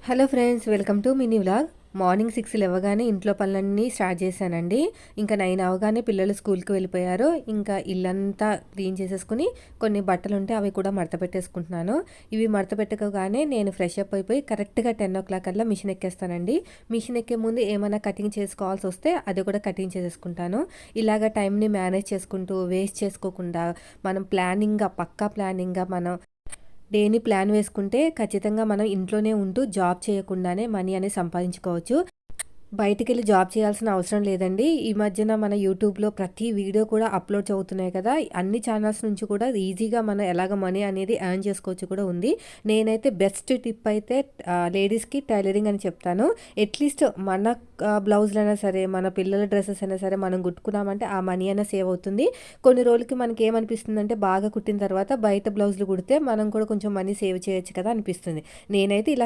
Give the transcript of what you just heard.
Hello friends, welcome to mini vlog. Morning 6 లేవగానే ఇంట్లో పనులన్నీ స్టార్ట్ చేశానండి. ఇంకా 9 అవగానే పిల్లలు స్కూల్కి వెళ్ళిపోయారు. ఇంకా ఇల్లంతా క్లీన్ చేసేసుకుని కొన్ని బట్టలు ఉంటే అవి కూడా మడత పెట్టేసుకుంటున్నాను. ఇవి మడత పెట్టగానే నేను ఫ్రెష్ అప్ అయిపోయి కరెక్ట్గా 10 o'clock కల్లా మిషన్ ఎక్కేస్తానండి. మిషన్ ఎక్కే ముందు ఏమైనా కటింగ్ చేసుకోవాల్సి వస్తే అది కూడా కటింగ్ చేసేసుకుంటాను. ఇలాగ టైంని మేనేజ్ చేసుకుంటూ వేస్ట్ చేసుకోకుండా మనం పక్కా ప్లానింగ్గా మనం డేని ప్లాన్ వేసుకుంటే ఖచ్చితంగా మనం ఇంట్లోనే ఉంటూ జాబ్ చేయకుండానే మనీ అనేది సంపాదించుకోవచ్చు. బయటికెళ్ళి జాబ్ చేయాల్సిన అవసరం లేదండి. ఈ మధ్యన మన యూట్యూబ్‌లో ప్రతి వీడియో కూడా అప్‌లోడ్స్ అవుతున్నాయి కదా! అన్ని ఛానల్స్ నుంచి కూడా ఈజీగా మనం ఎలాగ మనీ అనేది ఎర్న్ చేసుకోవచ్చు కూడా ఉంది. నేనైతే బెస్ట్ టిప్ అయితే లేడీస్‌కి టైలరింగ్ అని చెప్తాను. అట్‌లీస్ట్ మన బ్లౌజులైనా సరే, మన పిల్లల డ్రెసెస్ అయినా సరే మనం కుట్టుకున్నామంటే ఆ మనీ అయినా సేవ్ అవుతుంది. కొన్ని రోజులకి మనకేమనిపిస్తుందంటే బాగా కుట్టిన తర్వాత బయట బ్లౌజులు కుడితే మనం కూడా కొంచెం మనీ సేవ్ చేయొచ్చు కదా అనిపిస్తుంది. నేనైతే ఇలా